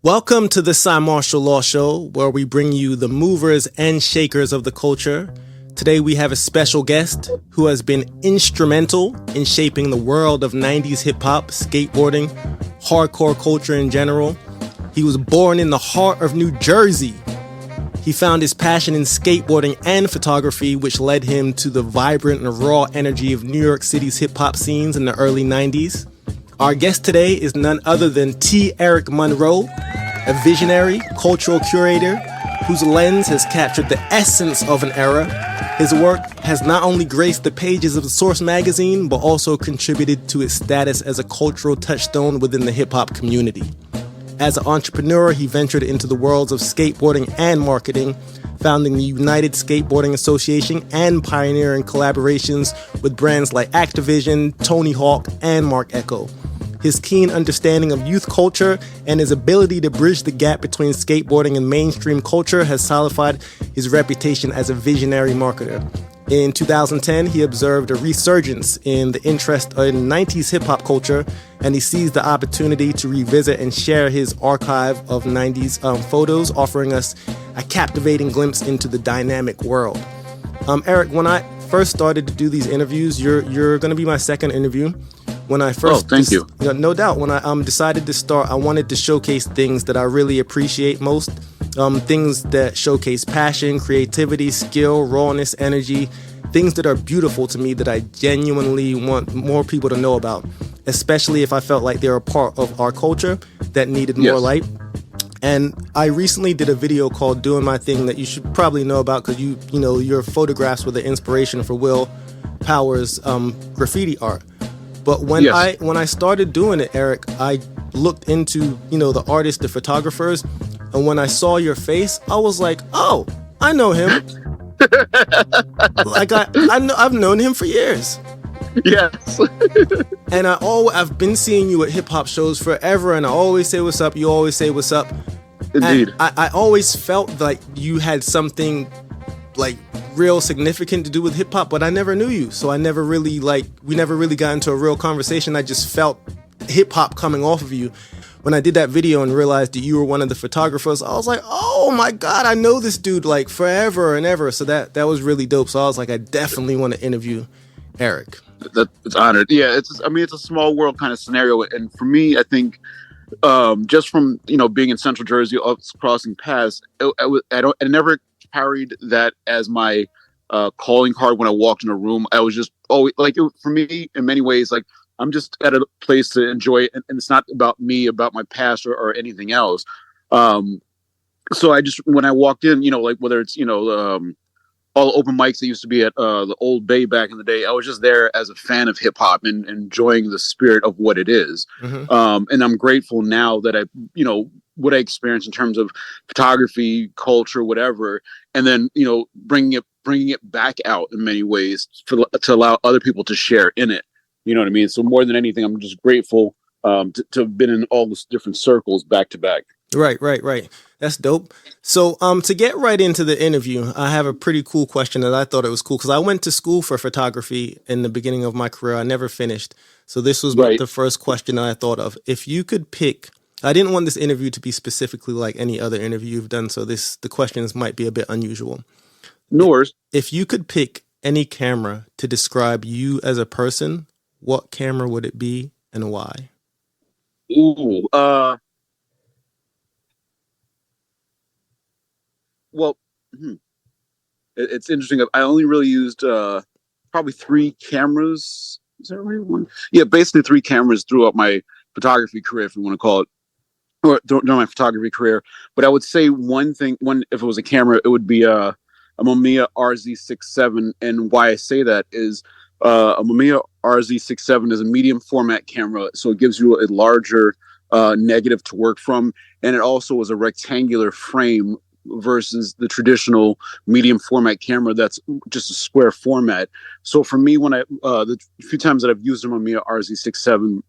Welcome to the Cymarshall Law Show, where we bring you the movers and shakers of the culture. Today we have a special guest who has been instrumental in shaping the world of 90s hip-hop, skateboarding, hardcore culture in general. He was born in the heart of New Jersey. He found his passion in skateboarding and photography, which led him to the vibrant and raw energy of New York City's hip-hop scenes in the early 90s. Our guest today is none other than Erykah Monroe, a visionary, cultural curator whose lens has captured the essence of an era. His work has not only graced the pages of Source magazine, but also contributed to its status as a cultural touchstone within the hip-hop community. As an entrepreneur, he ventured into the worlds of skateboarding and marketing, founding the United Skateboarding Association and pioneering collaborations with brands like Activision, Tony Hawk, and Mark Echo. His keen understanding of youth culture and his ability to bridge the gap between skateboarding and mainstream culture has solidified his reputation as a visionary marketer. In 2010, he observed a resurgence in the interest in 90s hip-hop culture, and he seized the opportunity to revisit and share his archive of 90s photos, offering us a captivating glimpse into the dynamic world. Eric, when I first started to do these interviews, you're going to be my second interview. When I first, thank you. No doubt. When I decided to start, I wanted to showcase things that I really appreciate most. Things that showcase passion, creativity, skill, rawness, energy. Things that are beautiful to me that I genuinely want more people to know about, especially if I felt like they're a part of our culture that needed more light. And I recently did a video called Doing My Thing that you should probably know about because your photographs were the inspiration for Will Power's graffiti art. But when I started doing it, Eric, I looked into, the artists, the photographers, and when I saw your face, I was like, oh, I know him. Like I've known him for years. Yes. And I've been seeing you at hip hop shows forever, and I always say what's up. You always say what's up. Indeed. And I always felt like you had something like real significant to do with hip hop, but I never knew you. So we never really got into a real conversation. I just felt hip hop coming off of you. When I did that video and realized that you were one of the photographers, I was like, oh my God, I know this dude like forever and ever. So that was really dope. So I was like, I definitely want to interview Eric. It's honored. Yeah, it's a small world kind of scenario. And for me, I think just from, being in Central Jersey, crossing paths, I never carried that as my calling card when I walked in a room. I was just always for me, in many ways, like I'm just at a place to enjoy it, and it's not about me, about my past or anything else. So I just, when I walked in, whether it's all the open mics that used to be at the Old Bay back in the day, I was just there as a fan of hip hop and enjoying the spirit of what it is. Mm-hmm. And I'm grateful now that what I experienced in terms of photography, culture, whatever, and then bringing it back out in many ways to allow other people to share in it. You know what I mean? So more than anything, I'm just grateful to have been in all these different circles back to back. Right. That's dope. So to get right into the interview, I have a pretty cool question that I thought it was cool because I went to school for photography in the beginning of my career. I never finished. So this was the first question that I thought of. If you could pick, I didn't want this interview to be specifically like any other interview you've done. So the questions might be a bit unusual. No worries. If you could pick any camera to describe you as a person, what camera would it be and why? Ooh, well, it's interesting. I only really used probably 3 cameras. Is that right? One? Yeah, basically 3 cameras throughout my photography career, if you want to call it, or during my photography career. But I would say if it was a camera, it would be a Mamiya RZ67. And why I say that is a Mamiya RZ67 is a medium format camera, so it gives you a larger negative to work from, and it also is a rectangular frame versus the traditional medium format camera that's just a square format. So for me, when the few times that I've used a Mamiya RZ67,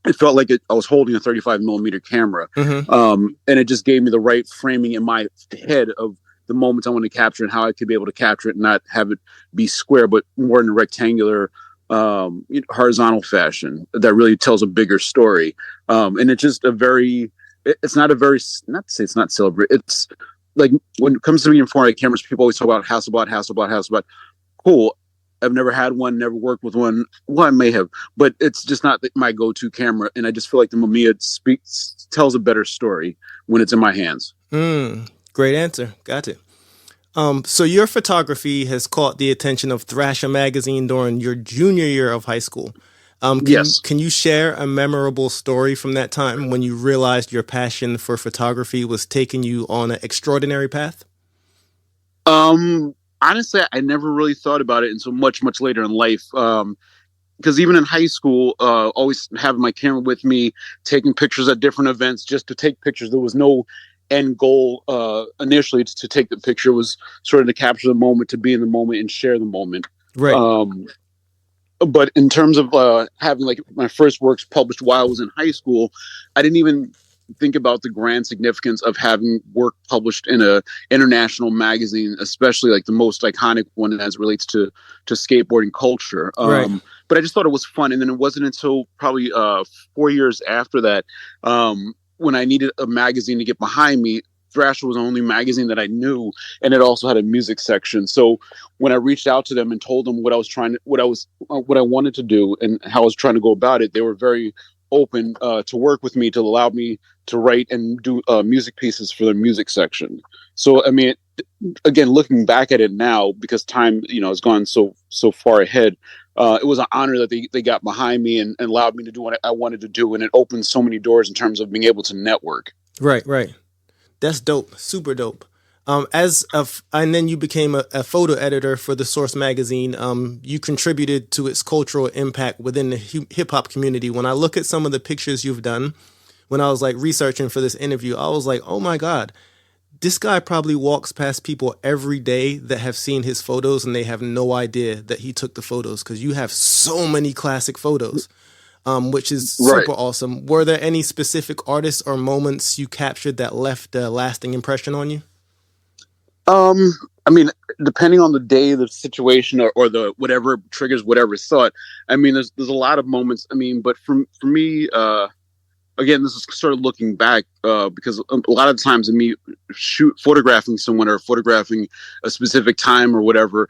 it felt like I was holding a 35 millimeter camera. Mm-hmm. And it just gave me the right framing in my head of the moments I want to capture and how I could be able to capture it and not have it be square, but more in a rectangular, horizontal fashion that really tells a bigger story. And it's just a very it's not a very, not to say it's not celebrate. It's like when it comes to being 4K cameras, people always talk about Hasselblad. Cool. I've never had one, never worked with one. Well, I may have, but it's just not my go-to camera. And I just feel like the Mamiya tells a better story when it's in my hands. Great answer. Got it. So your photography has caught the attention of Thrasher magazine during your junior year of high school. Yes. Can you share a memorable story from that time when you realized your passion for photography was taking you on an extraordinary path? Honestly, I never really thought about it until much later in life. Because even in high school, always having my camera with me, taking pictures at different events just to take pictures. There was no end goal initially to take the picture. It was sort of to capture the moment, to be in the moment and share the moment. Right. But in terms of having like my first works published while I was in high school, I didn't even think about the grand significance of having work published in a international magazine, especially like the most iconic one as it relates to skateboarding culture. Right. But I just thought it was fun. And then it wasn't until probably 4 years after that, when I needed a magazine to get behind me. Thrasher was the only magazine that I knew, and it also had a music section. So when I reached out to them and told them what I wanted to do and how I was trying to go about it, they were very open to work with me, to allow me to write and do music pieces for their music section. So I mean, again, looking back at it now, because time has gone so far ahead, it was an honor that they got behind me and allowed me to do what I wanted to do, and it opened so many doors in terms of being able to network. Right. That's dope. Super dope. And then you became a photo editor for the Source magazine. You contributed to its cultural impact within the hip hop community. When I look at some of the pictures you've done, when I was like researching for this interview, I was like, oh my God, this guy probably walks past people every day that have seen his photos and they have no idea that he took the photos, because you have so many classic photos. Which is super awesome. Were there any specific artists or moments you captured that left a lasting impression on you? I mean, depending on the day, the situation, or the whatever triggers whatever thought. I mean, there's a lot of moments. I mean, but for me, again, this is sort of looking back, because a lot of times in me photographing someone or photographing a specific time or whatever,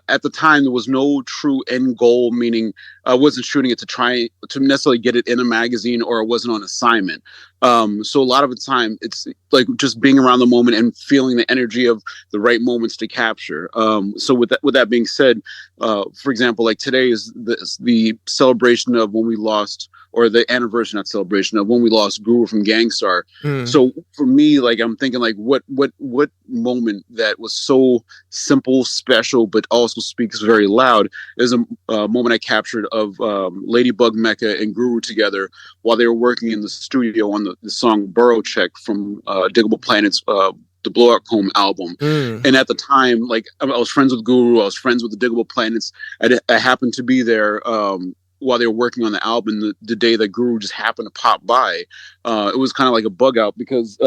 at the time there was no true end goal, meaning I wasn't shooting it to try to necessarily get it in a magazine, or it wasn't on assignment. So a lot of the time it's like just being around the moment and feeling the energy of the right moments to capture. So with that being said, for example, like today is the celebration of when we lost, or the anniversary, not celebration, of when we lost Guru from Gangstar. So for me, like, I'm thinking like what moment that was so simple, special, but also speaks very loud is a moment I captured of Ladybug, Mecca, and Guru together while they were working in the studio on the song Burrow Check from Diggable Planet's the Blowout Comb album. And at the time, like, I was friends with Guru, I was friends with the Diggable Planets. I happened to be there while they were working on the album the day that Guru just happened to pop by. It was kind of like a bug out, because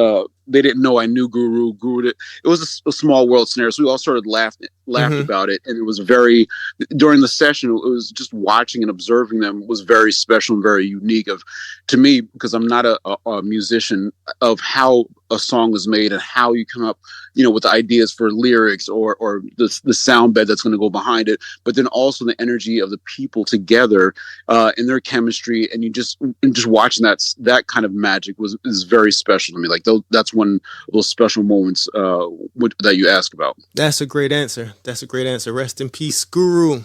they didn't know I knew Guru. It was a small world scenario, so we all sort of laughed about it. And it was very, during the session, it was just watching and observing them was very special and very unique to me, because I'm not a musician, of how a song was made and how you come up, with the ideas for lyrics or the sound bed that's going to go behind it, but then also the energy of the people together and their chemistry, and just watching that kind of magic is very special to me. Like that's one of those special moments that you ask about. That's a great answer. Rest in peace, Guru.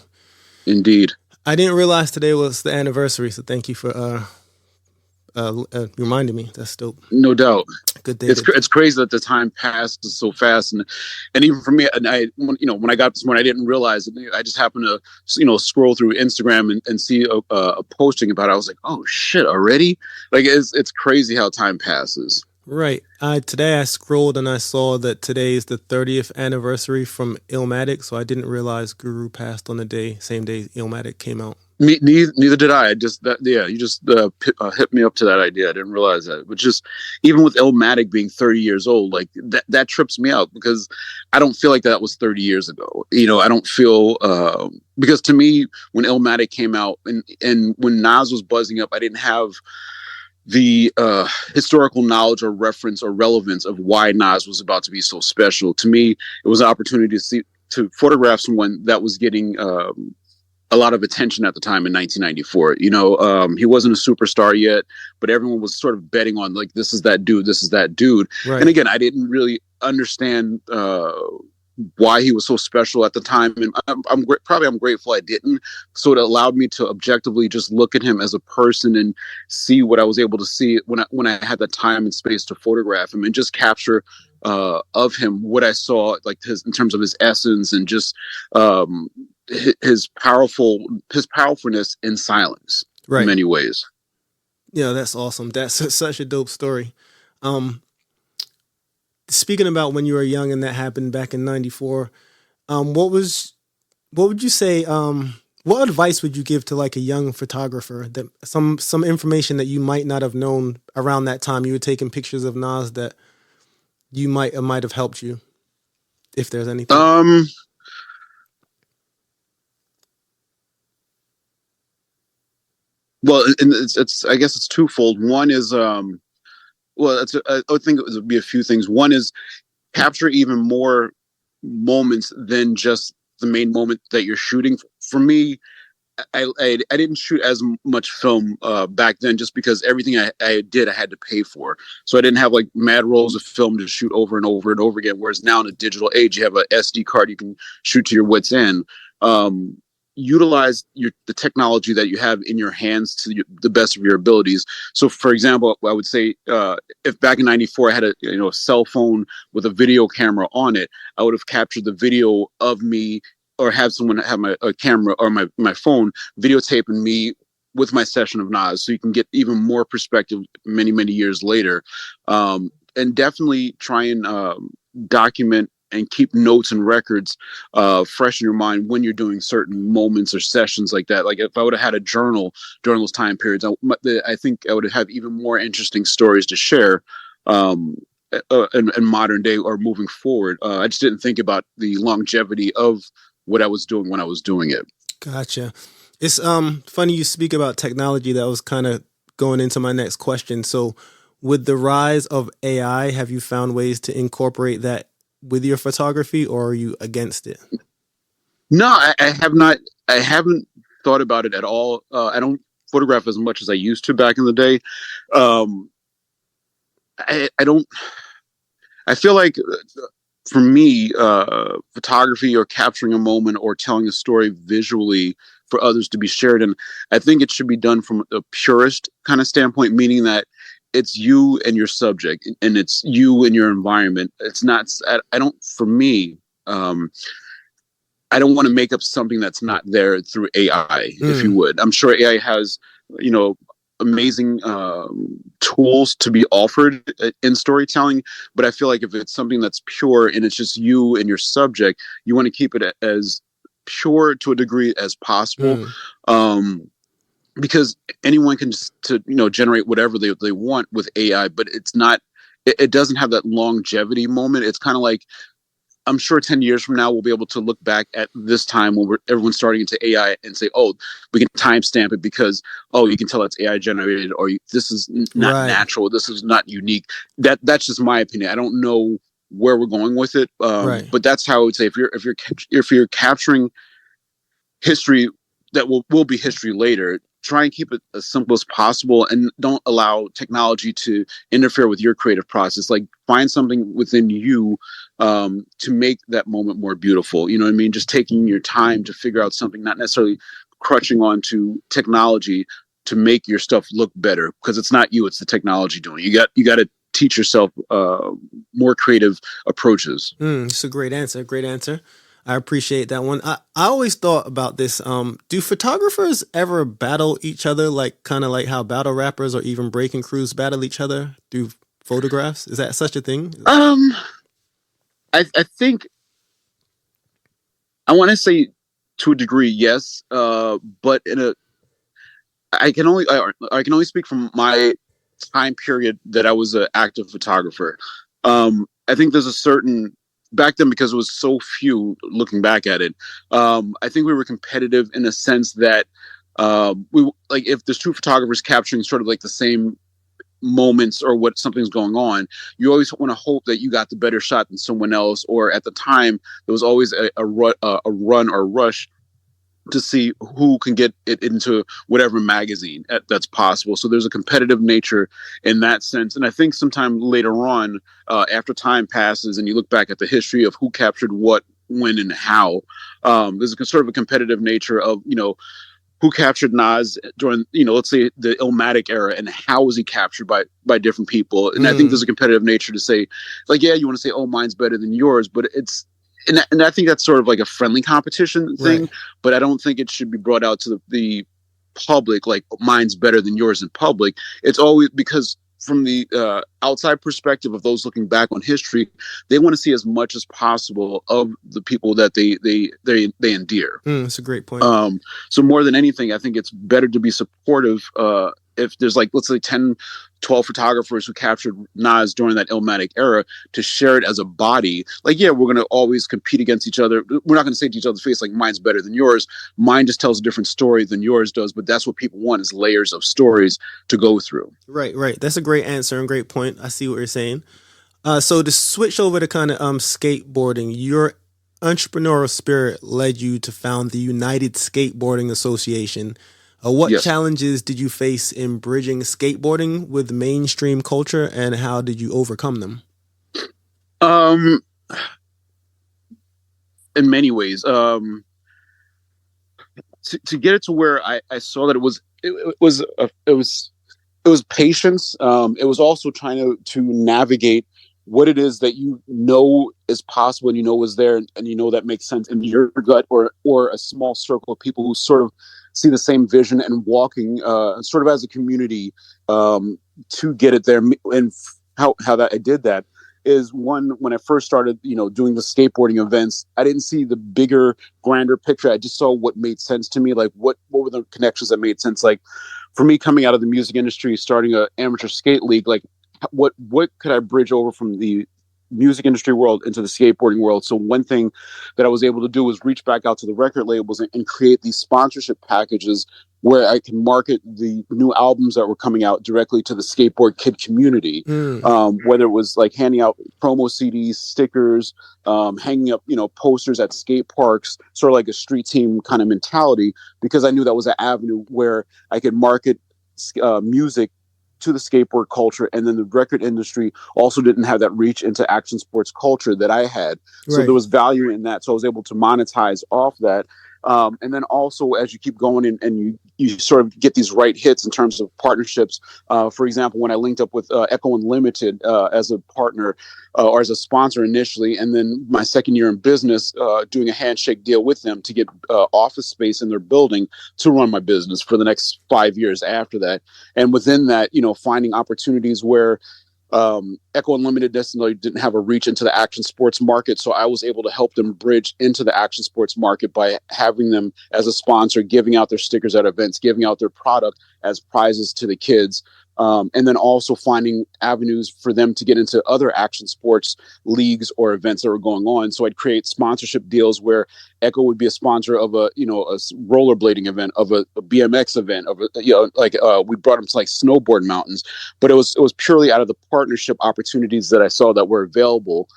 Indeed. I didn't realize today was the anniversary, so thank you for reminding me. That's dope. No doubt. Good day. It's crazy that the time passes so fast, and even for me, and when I got this morning, I didn't realize it. I just happened to scroll through Instagram and see a posting about it. I was like, oh shit, already? Like it's crazy how time passes. Right. Today I scrolled and I saw that today is the 30th anniversary from Illmatic, so I didn't realize Guru passed on the same day Illmatic came out. Neither did I. You just hit me up to that idea. I didn't realize that. But just even with Illmatic being 30 years old, like that trips me out, because I don't feel like that was 30 years ago. I don't feel because to me, when Illmatic came out and when Nas was buzzing up, I didn't have the historical knowledge or reference or relevance of why Nas was about to be so special. To me, it was an opportunity to photograph someone that was getting a lot of attention at the time in 1994. He wasn't a superstar yet, but everyone was sort of betting on, like, this is that dude, this is that dude. Right. And again, I didn't really understand why he was so special at the time, and I'm grateful I didn't. So it allowed me to objectively just look at him as a person and see what I was able to see when I had the time and space to photograph him and just capture of him what I saw, like in terms of his essence and just his powerfulness in silence. Right. In many ways. Yeah, that's awesome. That's such a dope story. Speaking about when you were young and that happened back in 94, what would you say, what advice would you give to like a young photographer, that some information that you might not have known around that time? You were taking pictures of Nas that you might have helped you, if there's anything. Well, it's I guess it's twofold. One is I think it would be a few things. One is capture even more moments than just the main moment that you're shooting. For me, I didn't shoot as much film back then, just because everything I did I had to pay for. So I didn't have like mad rolls of film to shoot over and over and over again. Whereas now in a digital age, you have a SD card you can shoot to your wit's end. Utilize the technology that you have in your hands to the best of your abilities. So, for example, I would say if back in '94 I had a cell phone with a video camera on it, I would have captured the video of me, or have someone have a camera or my phone videotaping me with my session of Nas, so you can get even more perspective many years later. And definitely try and document and keep notes and records fresh in your mind when you're doing certain moments or sessions like that. Like if I would have had a journal during those time periods, I think I would have even more interesting stories to share in modern day or moving forward. I just didn't think about the longevity of what I was doing when I was doing it. Gotcha. It's funny you speak about technology. That was kind of going into my next question. So with the rise of AI, have you found ways to incorporate that with your photography, or are you against it? No, I have not. I haven't thought about it at all. I don't photograph as much as I used to back in the day. I don't. I feel like for me, photography or capturing a moment or telling a story visually for others to be shared, and I think it should be done from a purist kind of standpoint, meaning that it's you and your subject, and it's you and your environment. It's not. I don't. For me, I don't want to make up something that's not there through AI. If you would, I'm sure AI has, amazing tools to be offered in storytelling. But I feel like if it's something that's pure and it's just you and your subject, you want to keep it as pure to a degree as possible. Because anyone can just generate whatever they want with AI, but it's not. It doesn't have that longevity moment. It's kind of like, I'm sure 10 years from now, we'll be able to look back at this time when everyone's starting into AI and say, oh, we can timestamp it because, you can tell it's AI generated, or this is not natural. This is not unique. That's just my opinion. I don't know where we're going with it. But that's how I would say, if you're capturing history that will be history later, try and keep it as simple as possible, and don't allow technology to interfere with your creative process. Like, find something within you to make that moment more beautiful. You know what I mean? Just taking your time to figure out something, not necessarily crutching onto technology to make your stuff look better, because it's not you, it's the technology doing it. You got to teach yourself more creative approaches. It's a great answer. Great answer. I appreciate that one. I always thought about this. Do photographers ever battle each other, like kind of like how battle rappers or even breaking crews battle each other through photographs? Is that such a thing? I think I want to say to a degree, yes. But I can only speak from my time period that I was an active photographer. I think there's a certain, back then, because it was so few, looking back at it, I think we were competitive in a sense that we, like, if there's two photographers capturing sort of like the same moments or what something's going on, you always want to hope that you got the better shot than someone else. Or at the time, there was always a run or rush to see who can get it into whatever magazine that's possible. So there's a competitive nature in that sense. And I think sometime later on, after time passes and you look back at the history of who captured what, when, and how, there's a sort of a competitive nature of, who captured Nas during, let's say the Illmatic era, and how was he captured by different people. And I think there's a competitive nature to say, like, yeah, you want to say, oh, mine's better than yours, but it's, and I think that's sort of like a friendly competition thing, right. But I don't think it should be brought out to the public, like mine's better than yours in public. It's always because from the outside perspective of those looking back on history, they want to see as much as possible of the people that they endear. That's a great point. So more than anything, I think it's better to be supportive. If there's like, let's say 10, 12 photographers who captured Nas during that Illmatic era, to share it as a body, like, yeah, we're going to always compete against each other. We're not going to say to each other's face, like, mine's better than yours. Mine just tells a different story than yours does. But that's what people want, is layers of stories to go through. Right. That's a great answer and great point. I see what you're saying. So to switch over to kind of skateboarding, your entrepreneurial spirit led you to found the United Skateboarding Association. What Yes. challenges did you face in bridging skateboarding with mainstream culture, and how did you overcome them? In many ways, to get it to where I saw that it was patience. It was also trying to navigate what it is that is possible and is there, and that makes sense in your gut, or a small circle of people who sort of see the same vision and walking sort of as a community to get it there. And how that I did that is, when I first started, doing the skateboarding events, I didn't see the bigger, grander picture. I just saw what made sense to me. Like, what were the connections that made sense? Like, for me, coming out of the music industry, starting an amateur skate league, like, what could I bridge over from the music industry world into the skateboarding world? So one thing that I was able to do was reach back out to the record labels and create these sponsorship packages where I can market the new albums that were coming out directly to the skateboard kid community. Whether it was like handing out promo CDs, stickers, hanging up, posters at skate parks, sort of like a street team kind of mentality, because I knew that was an avenue where I could market music to the skateboard culture. And then the record industry also didn't have that reach into action sports culture that I had. So there was value in that. So I was able to monetize off that. And then also, as you keep going and you sort of get these right hits in terms of partnerships. For example, when I linked up with Echo Unlimited as a partner or as a sponsor initially, and then my second year in business, doing a handshake deal with them to get office space in their building to run my business for the next 5 years after that. And within that, finding opportunities where Echo Unlimited necessarily didn't have a reach into the action sports market. So I was able to help them bridge into the action sports market by having them as a sponsor, giving out their stickers at events, giving out their product as prizes to the kids. And then also finding avenues for them to get into other action sports leagues or events that were going on. So I'd create sponsorship deals where Echo would be a sponsor of a rollerblading event, of a BMX event, we brought them to like snowboard mountains, but it was purely out of the partnership opportunities that I saw that were available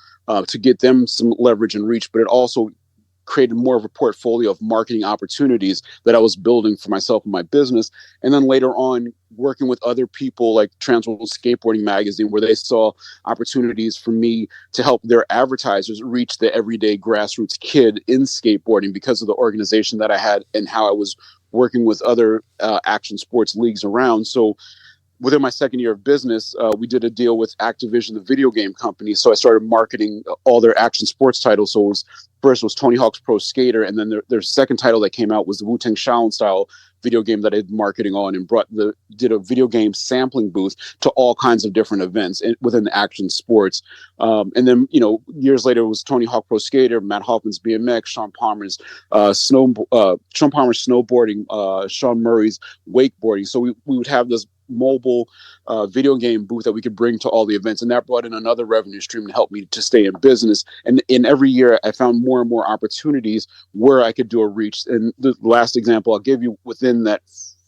to get them some leverage and reach. But it also created more of a portfolio of marketing opportunities that I was building for myself and my business. And then later on, working with other people like Transworld Skateboarding Magazine, where they saw opportunities for me to help their advertisers reach the everyday grassroots kid in skateboarding because of the organization that I had and how I was working with other action sports leagues around. So within my second year of business, we did a deal with Activision, the video game company. So I started marketing all their action sports titles. So first was Tony Hawk's Pro Skater, and then their second title that came out was the Wu-Tang Shaolin style video game that I did marketing on, and did a video game sampling booth to all kinds of different events within the action sports. And then, years later, it was Tony Hawk Pro Skater, Matt Hoffman's BMX, Sean Palmer's snowboarding, Sean Murray's wakeboarding. So we would have this mobile video game booth that we could bring to all the events, and that brought in another revenue stream to help me to stay in business. And in every year, I found more and more opportunities where I could do a reach. And the last example I'll give you, within that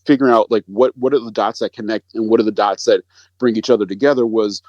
figuring out like what are the dots that connect and what are the dots that bring each other together was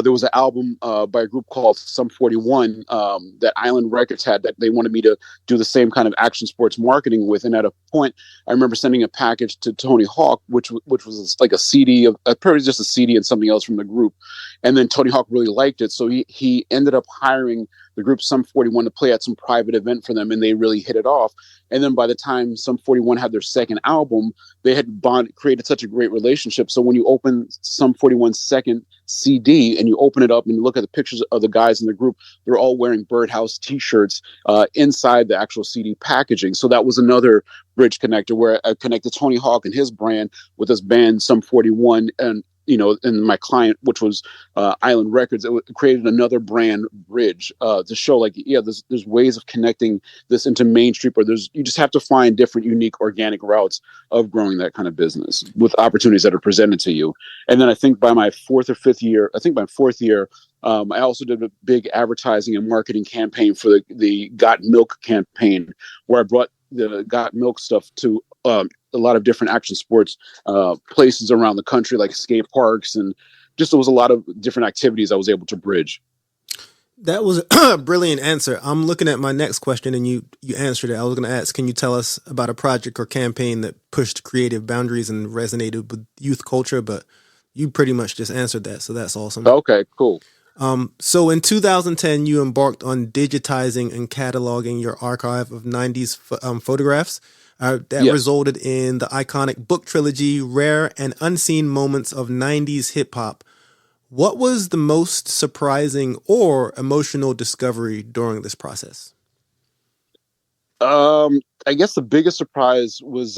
there was an album by a group called Sum 41 that Island Records had that they wanted me to do the same kind of action sports marketing with. And at a point, I remember sending a package to Tony Hawk, which was like a CD of probably just a CD and something else from the group. And then Tony Hawk really liked it, so he ended up hiring the group Sum 41 to play at some private event for them, and they really hit it off. And then by the time Sum 41 had their second album, they had created such a great relationship. So when you open Sum 41's second CD and you open it up and you look at the pictures of the guys in the group, they're all wearing Birdhouse t-shirts inside the actual CD packaging. So that was another bridge connector where I connected Tony Hawk and his brand with this band Sum 41, and and my client, which was Island Records, it created another brand bridge to show like, yeah, there's ways of connecting this into Main Street, or you just have to find different, unique, organic routes of growing that kind of business with opportunities that are presented to you. And then I think by my fourth year, I also did a big advertising and marketing campaign for the Got Milk campaign, where I brought the Got Milk stuff to a lot of different action sports places around the country, like skate parks, and just there was a lot of different activities I was able to bridge. That was a brilliant answer. I'm looking at my next question, and you answered it. I was going to ask, can you tell us about a project or campaign that pushed creative boundaries and resonated with youth culture? But you pretty much just answered that, so that's awesome. Okay, cool. So in 2010, you embarked on digitizing and cataloging your archive of 90s photographs. That resulted in the iconic book trilogy, Rare and Unseen Moments of 90s Hip Hop. What was the most surprising or emotional discovery during this process? I guess the biggest surprise was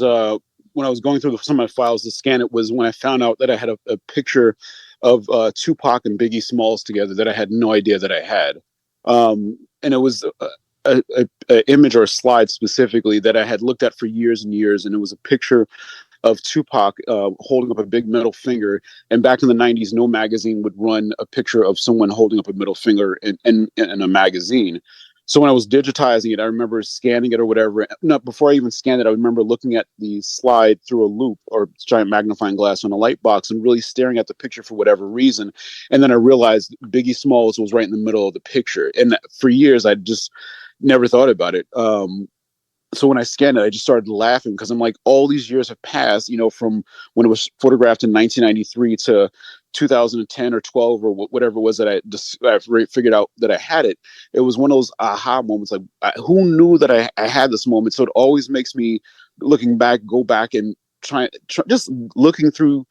when I was going through some of my files to scan it, was when I found out that I had a picture of Tupac and Biggie Smalls together that I had no idea that I had. And it was an image or a slide specifically that I had looked at for years and years, and it was a picture of Tupac holding up a big middle finger. And back in the 90s, no magazine would run a picture of someone holding up a middle finger in a magazine. So when I was digitizing it, I remember scanning it or whatever. No, before I even scanned it, I remember looking at the slide through a loop or giant magnifying glass on a light box and really staring at the picture for whatever reason. And then I realized Biggie Smalls was right in the middle of the picture. And for years, I just never thought about it. So when I scanned it, I just started laughing because I'm like, all these years have passed, from when it was photographed in 1993 to 2010 or 12 or whatever it was that I figured out that I had it. It was one of those aha moments. Like, who knew that I had this moment? So it always makes me, looking back, go back and try just looking through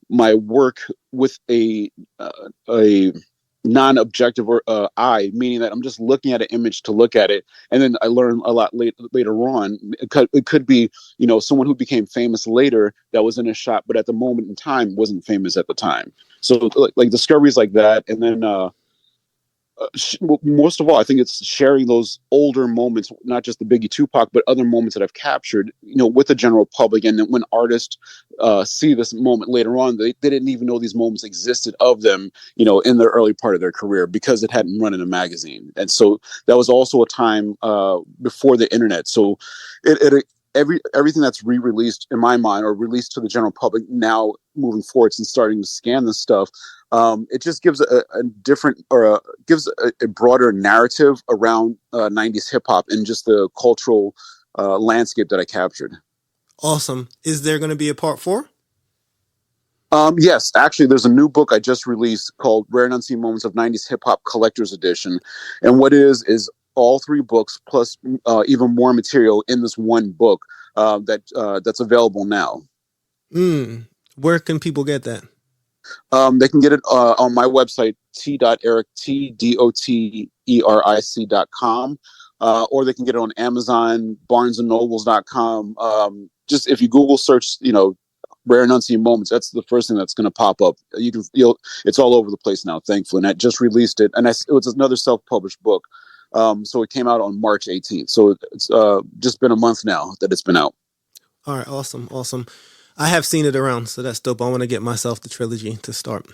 my work with a non-objective eye, meaning that I'm just looking at an image to look at it, and then I learn a lot later on. It could be someone who became famous later that was in a shot, but at the moment in time wasn't famous at the time. So like discoveries like that, and then most of all, I think it's sharing those older moments, not just the Biggie Tupac, but other moments that I've captured, with the general public. And then when artists see this moment later on, they didn't even know these moments existed of them, in the early part of their career because it hadn't run in a magazine. And so that was also a time before the internet. So everything that's re-released in my mind or released to the general public now moving forward and starting to scan this stuff, it just gives a different or gives a broader narrative around 90s hip hop and just the cultural landscape that I captured. Awesome. Is there going to be a part 4? Yes, actually, there's a new book I just released called Rare and Unseen Moments of 90s Hip Hop Collector's Edition. And what it is all 3 books plus even more material in this one book that's available now. Where can people get that? They can get it on my website, t.eric.com, or they can get it on Amazon, barnesandnobles.com. Just if you Google search, Rare and Unseen Moments, that's the first thing that's going to pop up. It's all over the place now, thankfully. And I just released it, and it was another self-published book. So it came out on March 18th. So it's just been a month now that it's been out. All right, awesome. I have seen it around, so that's dope. I want to get myself the trilogy to start.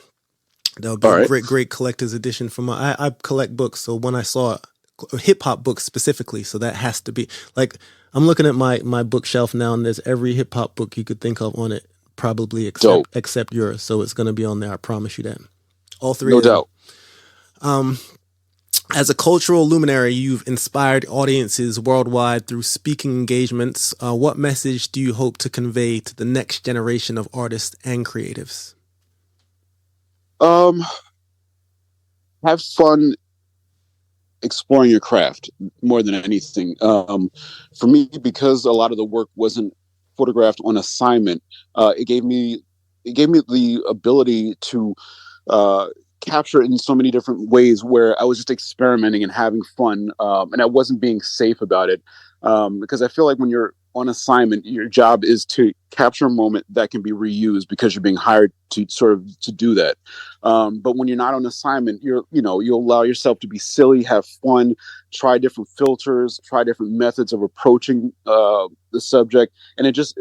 That'll be a great collector's edition for I collect books, so when I saw it, hip hop books specifically. So that has to be like, I'm looking at my bookshelf now, and there's every hip hop book you could think of on it, probably except yours. So it's going to be on there. I promise you that. All three No of them. doubt. As a cultural luminary, you've inspired audiences worldwide through speaking engagements. What message do you hope to convey to the next generation of artists and creatives? Have fun exploring your craft more than anything. For me, because a lot of the work wasn't photographed on assignment, it gave me the ability to capture it in so many different ways where I was just experimenting and having fun, and I wasn't being safe about it, because I feel like when you're on assignment, your job is to capture a moment that can be reused because you're being hired to do that. But when you're not on assignment, you allow yourself to be silly, have fun, try different filters, try different methods of approaching the subject, and it just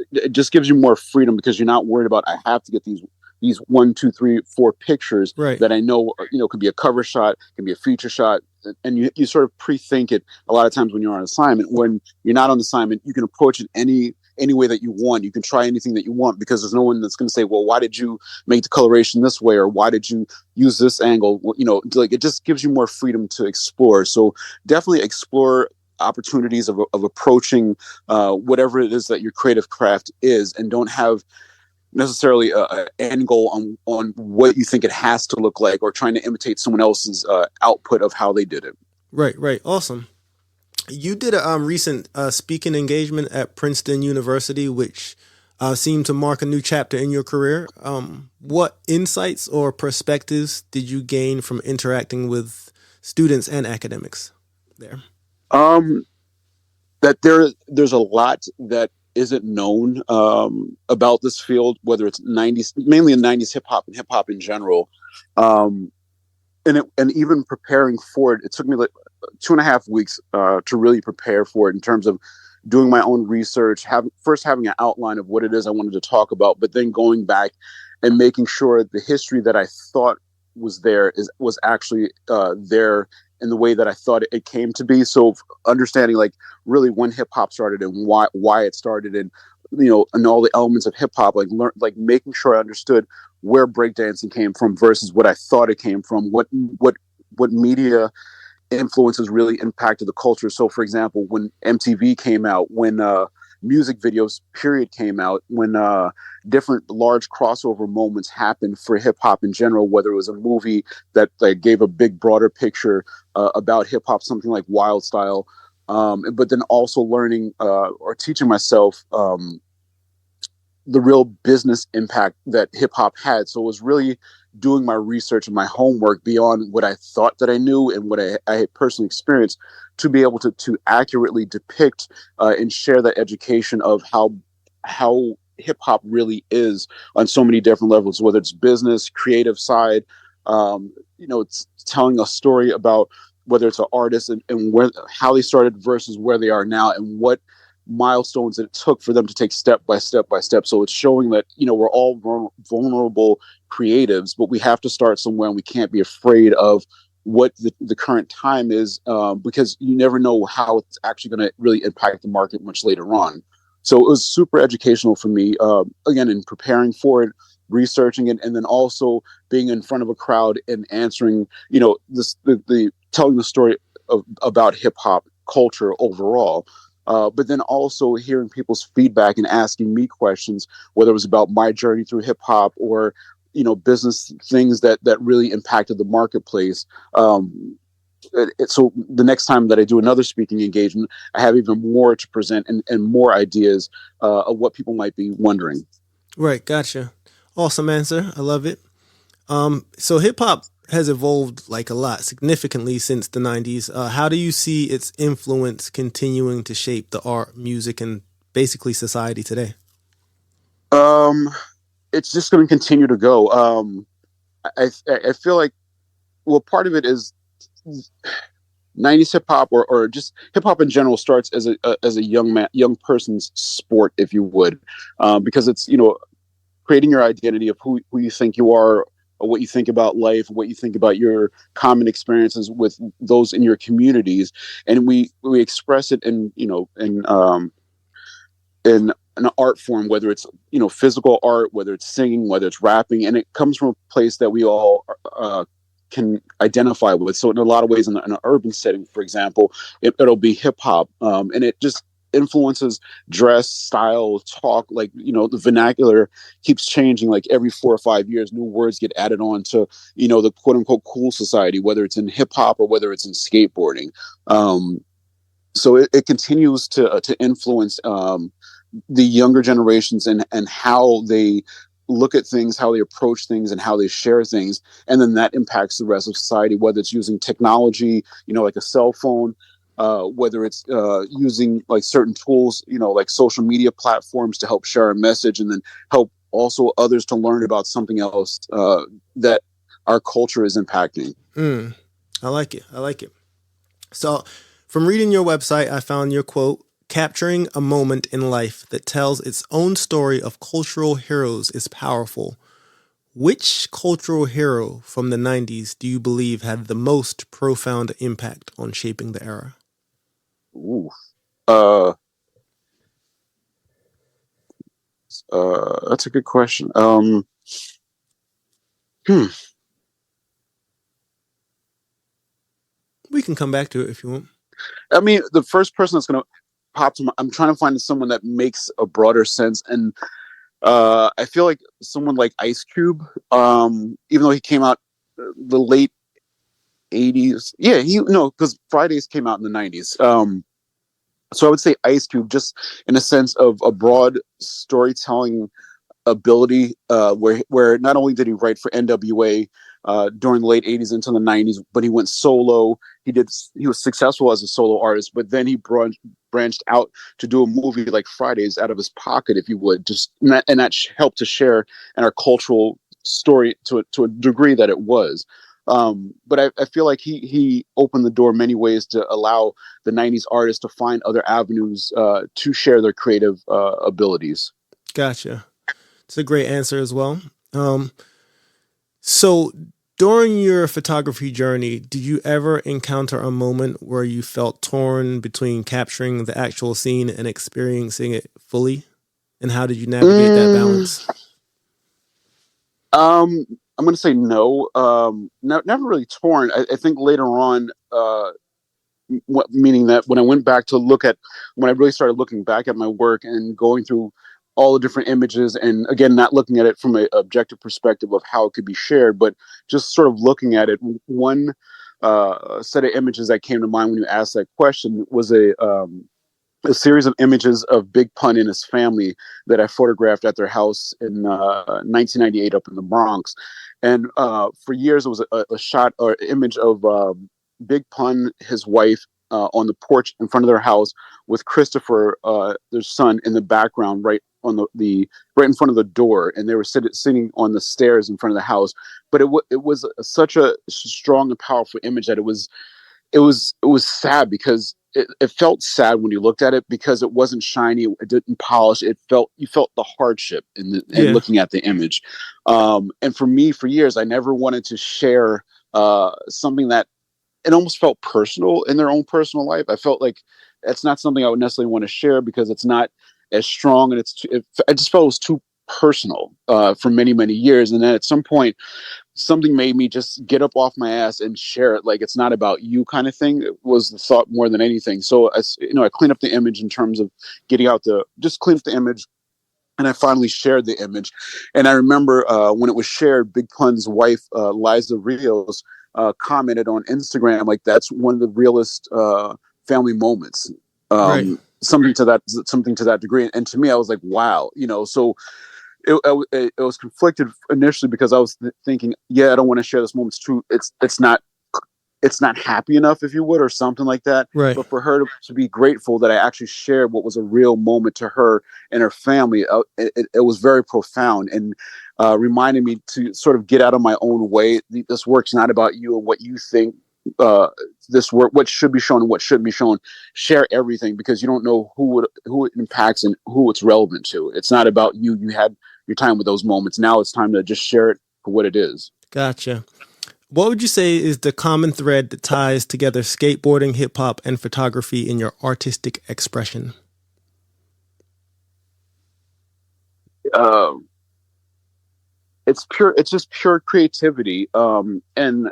gives you more freedom because you're not worried about, I have to get these 1, 2, 3, 4 pictures that I know, could be a cover shot, can be a feature shot. And you sort of pre-think it a lot of times when you're on assignment. When you're not on assignment, you can approach it any way that you want. You can try anything that you want because there's no one that's going to say, well, why did you make the coloration this way? Or why did you use this angle? It just gives you more freedom to explore. So definitely explore opportunities of approaching whatever it is that your creative craft is, and don't have necessarily an end goal on what you think it has to look like, or trying to imitate someone else's output of how they did it. Right. Awesome. You did a recent speaking engagement at Princeton University, which seemed to mark a new chapter in your career. What insights or perspectives did you gain from interacting with students and academics there? That there's a lot that isn't known about this field, whether it's mainly in 90s hip hop and hip hop in general. And even preparing for it, it took me like 2.5 weeks to really prepare for it, in terms of doing my own research, having an outline of what it is I wanted to talk about, but then going back and making sure the history that I thought was there was actually there in the way that I thought it came to be. So understanding like really when hip hop started and why it started, and and all the elements of hip hop, like making sure I understood where breakdancing came from versus what I thought it came from, what media influences really impacted the culture. So for example, when MTV came out, when music videos period came out, when different large crossover moments happened for hip hop in general, whether it was a movie that gave a big broader picture about hip hop, something like Wild Style, but then also learning or teaching myself the real business impact that hip hop had. So it was really doing my research and my homework beyond what I thought that I knew and what I had personally experienced, to be able to accurately depict and share that education of how hip hop really is on so many different levels, whether it's business, creative side, it's telling a story about whether it's an artist and how they started versus where they are now, and what milestones it took for them to take step by step by step. So it's showing that we're all vulnerable creatives, but we have to start somewhere, and we can't be afraid of what the current time is, because you never know how it's actually going to really impact the market much later on. So it was super educational for me, again, in preparing for it, researching it, and then also being in front of a crowd and answering, the telling the story about hip hop culture overall. But then also hearing people's feedback and asking me questions, whether it was about my journey through hip hop or, business things that really impacted the marketplace. So the next time that I do another speaking engagement, I have even more to present and more ideas of what people might be wondering. Right. Gotcha. Awesome answer. I love it. So hip hop has evolved a lot significantly since the 90s. How do you see its influence continuing to shape the art, music, and basically society today? It's just going to continue to go. I feel like, well, part of it is 90s hip hop or just hip hop in general starts as a young person's sport, if you would, because it's, creating your identity of who you think you are, what you think about life, what you think about your common experiences with those in your communities, and we express it in in an art form, whether it's physical art, whether it's singing, whether it's rapping, and it comes from a place that we all can identify with. So in a lot of ways, in an urban setting, for example, it'll be hip hop, and it just influences dress, style, talk. Like the vernacular keeps changing. Like every 4 or 5 years, new words get added on to the quote unquote cool society, whether it's in hip hop or whether it's in skateboarding. So it continues to influence the younger generations and how they look at things, how they approach things, and how they share things, and then that impacts the rest of society, whether it's using technology, like a cell phone, whether it's using like certain tools, like social media platforms to help share a message, and then help also others to learn about something else that our culture is impacting. I like it. So from reading your website, I found your quote: "Capturing a moment in life that tells its own story of cultural heroes is powerful." Which cultural hero from the 90s do you believe had the most profound impact on shaping the era? Ooh. That's a good question. We can come back to it if you want. I mean, the first person that's going to pop to I'm trying to find someone that makes a broader sense, and I feel like someone like Ice Cube, even though he came out the late 80s. Yeah, because Fridays came out in the 90s. So I would say Ice Cube, just in a sense of a broad storytelling ability, where not only did he write for NWA during the late 80s into the 90s, but he went solo. He was successful as a solo artist, but then he branched out to do a movie like Fridays out of his pocket, if you would, and that helped to share in our cultural story to a degree that it was. But I feel like he opened the door in many ways to allow the 90s artists to find other avenues to share their creative abilities. Gotcha. It's a great answer as well. So during your photography journey, did you ever encounter a moment where you felt torn between capturing the actual scene and experiencing it fully? And how did you navigate that balance? I'm going to say no. Never really torn. I think later on, meaning that when I went back to when I really started looking back at my work and going through all the different images, and again, not looking at it from an objective perspective of how it could be shared, but just sort of looking at it. One set of images that came to mind when you asked that question was a series of images of Big Pun and his family that I photographed at their house in 1998 up in the Bronx. And for years, it was a shot or image of Big Pun, his wife, on the porch in front of their house, with Christopher, their son, in the background, right on right in front of the door, and they were sitting on the stairs in front of the house. But it was such a strong and powerful image that it was sad, because it felt sad when you looked at it, because it wasn't shiny, it didn't polish. You felt the hardship in looking at the image. And for me, for years, I never wanted to share something that it almost felt personal in their own personal life. I felt like it's not something I would necessarily want to share, because it's not as strong, and I just felt it was too personal for many, many years. And then at some point, something made me just get up off my ass and share it. Like, it's not about you, kind of thing. It was the thought more than anything. So I cleaned up the image in terms of just clean up the image. And I finally shared the image. And I remember when it was shared, Big Pun's wife, Liza Rios, commented on Instagram, like, that's one of the realest family moments. Right. Something to that degree. And to me, I was like, wow, so it was conflicted initially, because I was thinking, yeah, I don't want to share this moment. It's not happy enough, if you would, or something like that. Right. But for her to be grateful that I actually shared what was a real moment to her and her family, it was very profound, and reminded me to sort of get out of my own way. This work's not about you and what you think. This work, what should be shown and what shouldn't be shown. Share everything, because you don't know who it impacts and who it's relevant to. It's not about you. You had your time with those moments. Now it's time to just share it for what it is. Gotcha. What would you say is the common thread that ties together skateboarding, hip hop, and photography in your artistic expression? Um, it's pure. It's just pure creativity. And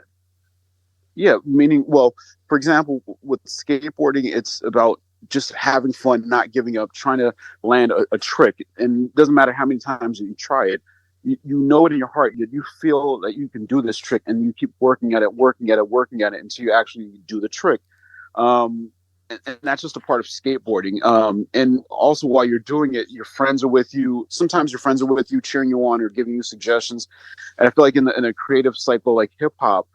yeah, meaning, well, for example, with skateboarding, it's about just having fun, not giving up, trying to land a trick. And it doesn't matter how many times you try it. You know it in your heart. You feel that you can do this trick, and you keep working at it, working at it, working at it until you actually do the trick. And that's just a part of skateboarding. And also, while you're doing it, your friends are with you. Sometimes your friends are with you, cheering you on or giving you suggestions. And I feel like in a creative cycle like hip hop,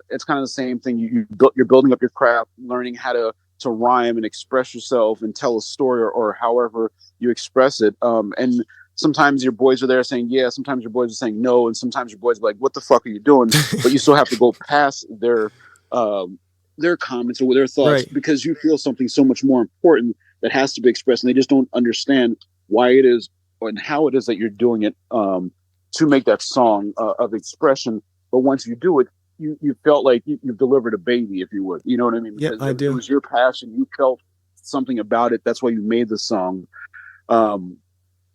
it's kind of the same thing. You're building up your craft, learning how to rhyme and express yourself and tell a story, or however you express it. And sometimes your boys are there saying yeah, sometimes your boys are saying no, and sometimes your boys are like, what the fuck are you doing? But you still have to go past their comments or their thoughts, Right. because you feel something so much more important that has to be expressed, and they just don't understand why it is and how it is that you're doing it, to make that song of expression. But once you do it, you felt like you've delivered a baby, if you would. You know what I mean? Yeah, Because I do. it was your passion. You felt something about it. That's why you made the song.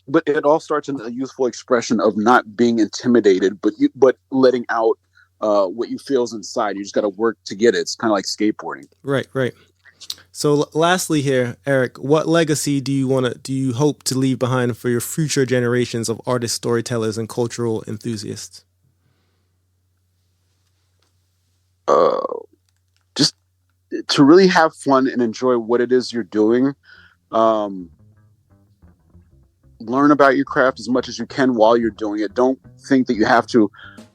But it all starts in a youthful expression of not being intimidated, but letting out what you feel is inside. You just got to work to get it. It's kind of like skateboarding. Right, right. So lastly here, Eric, what legacy do you hope to leave behind for your future generations of artists, storytellers, and cultural enthusiasts? Just to really have fun and enjoy what it is you're doing. Learn about your craft as much as you can while you're doing it. Don't think that you have to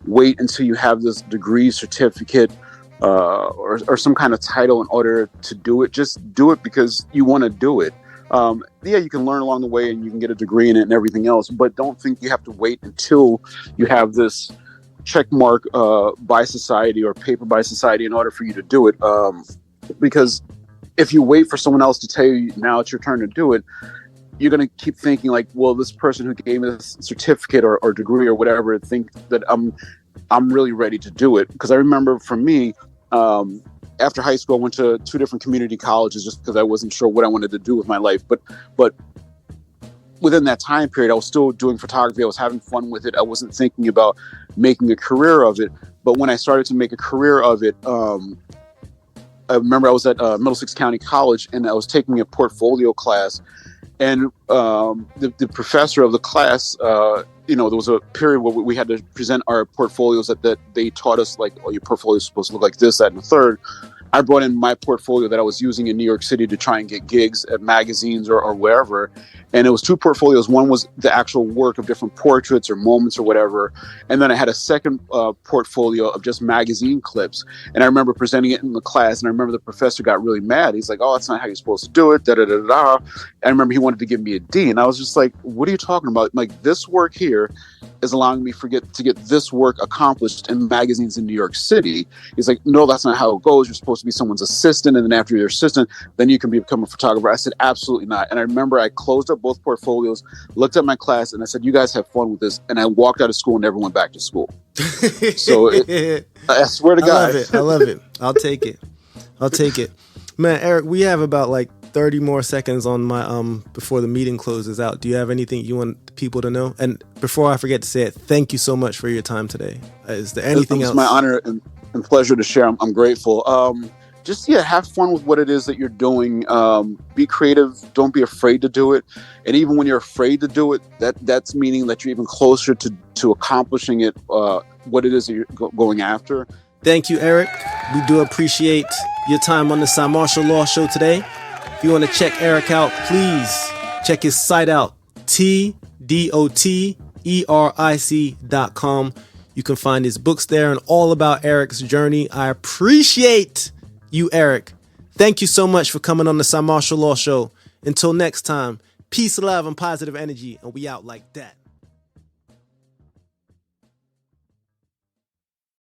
wait until you have this degree, certificate, or some kind of title in order to do it. Just do it because you want to do it. Yeah, you can learn along the way and you can get a degree in it and everything else, but don't think you have to wait until you have this check mark by society or paper by society in order for you to do it. Because if you wait for someone else to tell you now it's your turn to do it, you're going to keep thinking like, well, this person who gave me this certificate or degree or whatever, think that I'm really ready to do it. Because I remember for me, after high school, I went to 2 different community colleges just because I wasn't sure what I wanted to do with my life. But within that time period, I was still doing photography. I was having fun with it. I wasn't thinking about making a career of it. But when I started to make a career of it, I remember I was at Middlesex County College and I was taking a portfolio class. And the professor of the class, there was a period where we had to present our portfolios that they taught us, like, oh, your portfolio is supposed to look like this, that, and the third. I brought in my portfolio that I was using in New York City to try and get gigs at magazines or wherever. And it was 2 portfolios. One was the actual work of different portraits or moments or whatever. And then I had a second portfolio of just magazine clips. And I remember presenting it in the class. And I remember the professor got really mad. He's like, oh, that's not how you're supposed to do it. Da, da, da, da. And I remember he wanted to give me a D. And I was just like, what are you talking about? Like, this work here is allowing me to get this work accomplished in magazines in New York City. He's like, no, that's not how it goes. You're supposed to be someone's assistant, and then after you're assistant, then you can become a photographer. I said, absolutely not. And I remember I closed up both portfolios, looked at my class, and I said, you guys have fun with this. And I walked out of school and never went back to school. So I swear to God. I love it. I'll take it. Man, Eric, we have about like 30 more seconds on my before the meeting closes out. Do you have anything you want people to know? And before I forget to say it, thank you so much for your time today. Is there anything else? It's my honor and pleasure to share. I'm grateful. Just have fun with what it is that you're doing. Be creative. Don't be afraid to do it. And even when you're afraid to do it, that's meaning that you're even closer to accomplishing it. What it is that you're going after. Thank you, Eric. We do appreciate your time on the Cymarshall Law Show today. If you want to check Eric out, please check his site out, tdotteric.com. You can find his books there and all about Eric's journey. I appreciate you, Eric. Thank you so much for coming on the Cymarshall Law Show. Until next time, peace, love, and positive energy, and we out like that.